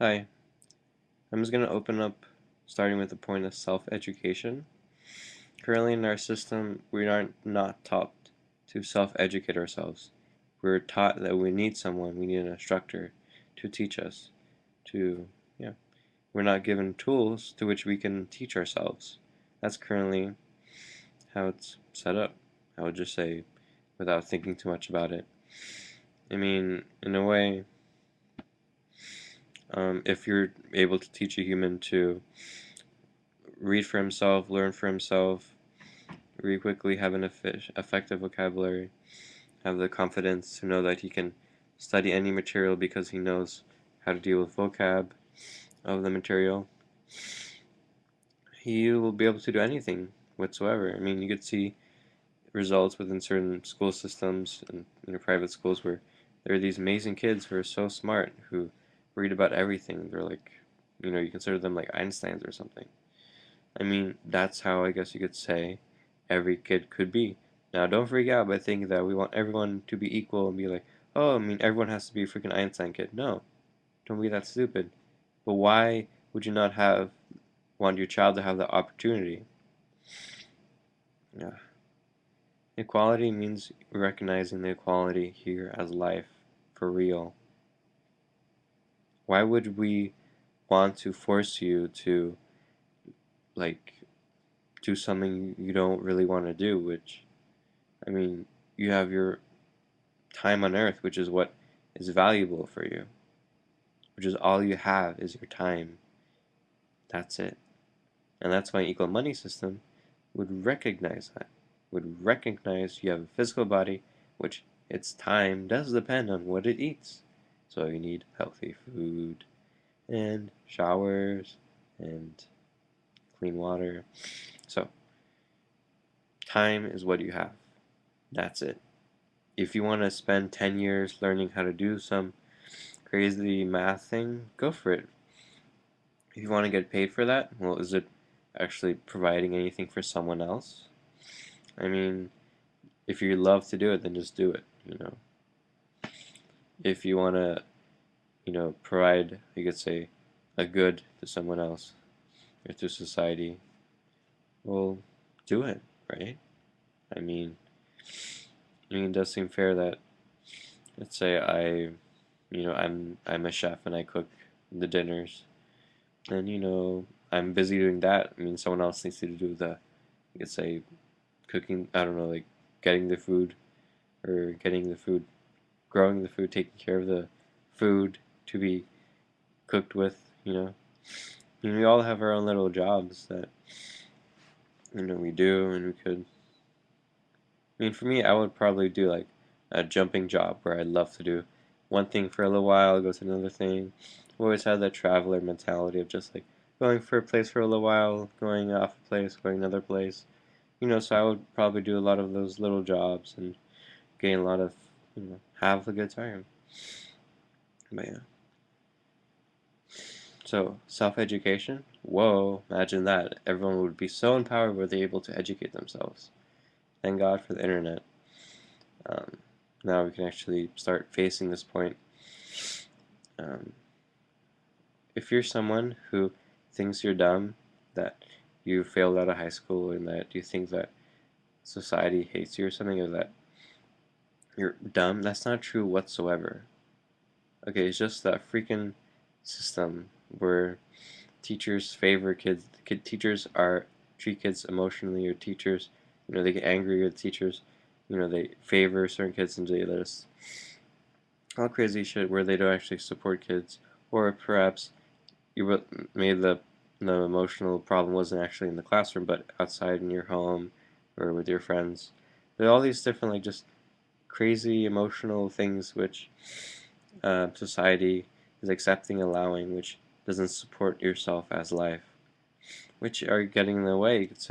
Hi, I'm just going to open up starting with the point of self-education. Currently in our system, we aren't not taught to self-educate ourselves. We're taught that we need someone, we need an instructor to teach us, to, yeah. We're not given tools to which we can teach ourselves. That's currently how it's set up. I would just say, without thinking too much about it. I mean, in a way, if you're able to teach a human to read for himself, learn for himself, read quickly, have an effective vocabulary, have the confidence to know that he can study any material because he knows how to deal with vocab of the material, he will be able to do anything whatsoever. I mean, you could see results within certain school systems and private schools where there are these amazing kids who are so smart who read about everything. They're like, you consider them like Einsteins or something. I mean, that's how I guess you could say every kid could be. Now, don't freak out by thinking that we want everyone to be equal and be like, oh, I mean, everyone has to be a freaking Einstein kid. No, don't be that stupid. But why would you not want your child to have the opportunity? Yeah. Equality means recognizing the equality here as life for real. Why would we want to force you to, like, do something you don't really want to do, which, I mean, you have your time on earth, which is what is valuable for you, which is all you have is your time. That's it. And that's why an equal money system would recognize that, would recognize you have a physical body, which its time does depend on what it eats. So you need healthy food and showers and clean water. So time is what you have. That's it. If you want to spend 10 years learning how to do some crazy math thing, go for it. If you want to get paid for that, well, is it actually providing anything for someone else? I mean, if you love to do it, then just do it. If you want to, provide, you could say, a good to someone else or to society, well, do it, right? I mean, it does seem fair that, let's say I'm a chef and I cook the dinners, and I'm busy doing that. I mean, someone else needs to do the, you could say, cooking. I don't know, like getting the food or getting the food, growing the food, taking care of the food to be cooked with. We all have our own little jobs that we do, and we could. I mean, for me, I would probably do like a jumping job where I'd love to do one thing for a little while, go to another thing. I always had that traveler mentality of just like going for a place for a little while, going off a place, going another place. So I would probably do a lot of those little jobs and gain a lot of, have a good time. But yeah. So, self-education? Whoa, imagine that. Everyone would be so empowered were they able to educate themselves. Thank God for the internet. Um, Now we can actually start facing this point. Um, if you're someone who thinks you're dumb, that you failed out of high school, and that you think that society hates you or something, or that you're dumb, that's not true whatsoever. Okay, it's just that freaking system where teachers favor kids. Teachers are treat kids emotionally, or teachers, they get angry with teachers. They favor certain kids and they let us all crazy shit where they don't actually support kids, or perhaps maybe the emotional problem wasn't actually in the classroom, but outside in your home or with your friends. There are all these different like just crazy emotional things which society is accepting, allowing, which doesn't support yourself as life, which are getting in the way, you could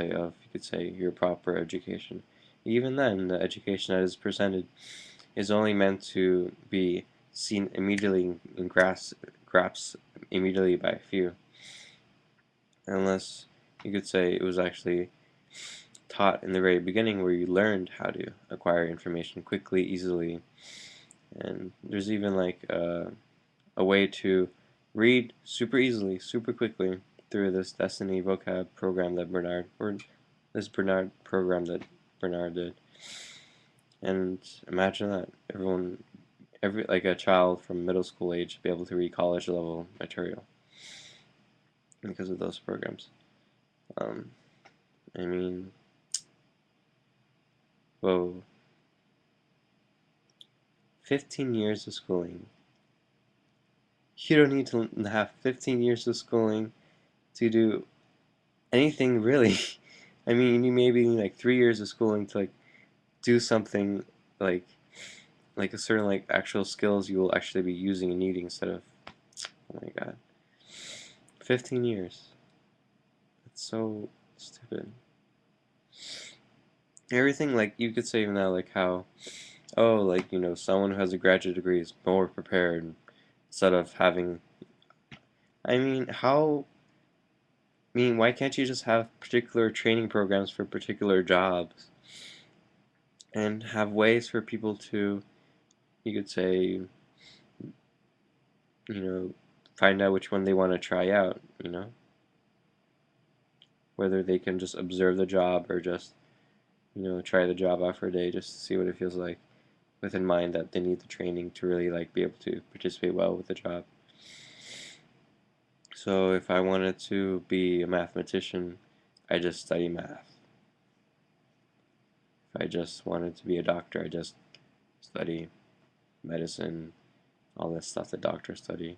say, your proper education. Even then, the education that is presented is only meant to be seen immediately and grasped immediately by a few, unless you could say it was actually taught in the very beginning where you learned how to acquire information quickly, easily, and there's even like a way to read super easily, super quickly through this Destiny vocab program that Bernard program that Bernard did. And imagine that every like a child from middle school age be able to read college level material because of those programs. Um, I mean, whoa, 15 years of schooling. You don't need to have 15 years of schooling to do anything really. I mean, you maybe need like 3 years of schooling to like do something like a certain like actual skills you will actually be using and needing instead of, oh my god, 15 years. That's so stupid. Everything like you could say even now like how, oh, like someone who has a graduate degree is more prepared instead of having, I mean, why can't you just have particular training programs for particular jobs and have ways for people to, you could say, you know, find out which one they want to try out, whether they can just observe the job or just, try the job out for a day just to see what it feels like, with in mind that they need the training to really like be able to participate well with the job. So if I wanted to be a mathematician, I just study math. If I just wanted to be a doctor, I just study medicine, all this stuff that doctors study.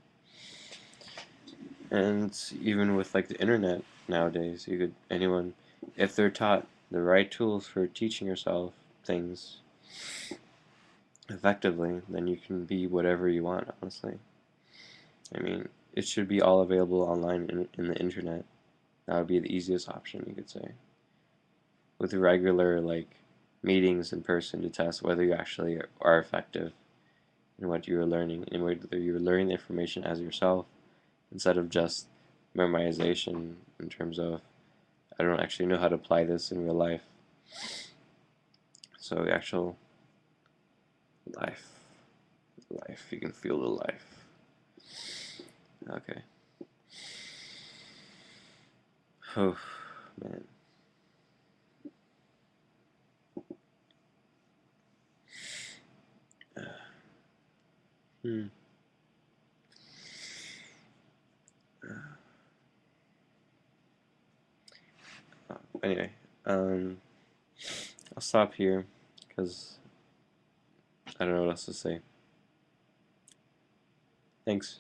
And even with like the internet nowadays, anyone, if they're taught the right tools for teaching yourself things effectively, then you can be whatever you want, honestly. I mean, it should be all available online in the internet. That would be the easiest option, you could say. With regular like meetings in person to test whether you actually are effective in what you are learning and whether you're learning the information as yourself instead of just memorization in terms of I don't actually know how to apply this in real life. So the actual life, you can feel the life. Okay. Oh man. Hmm. Anyway, um, I'll stop here because I don't know what else to say. Thanks.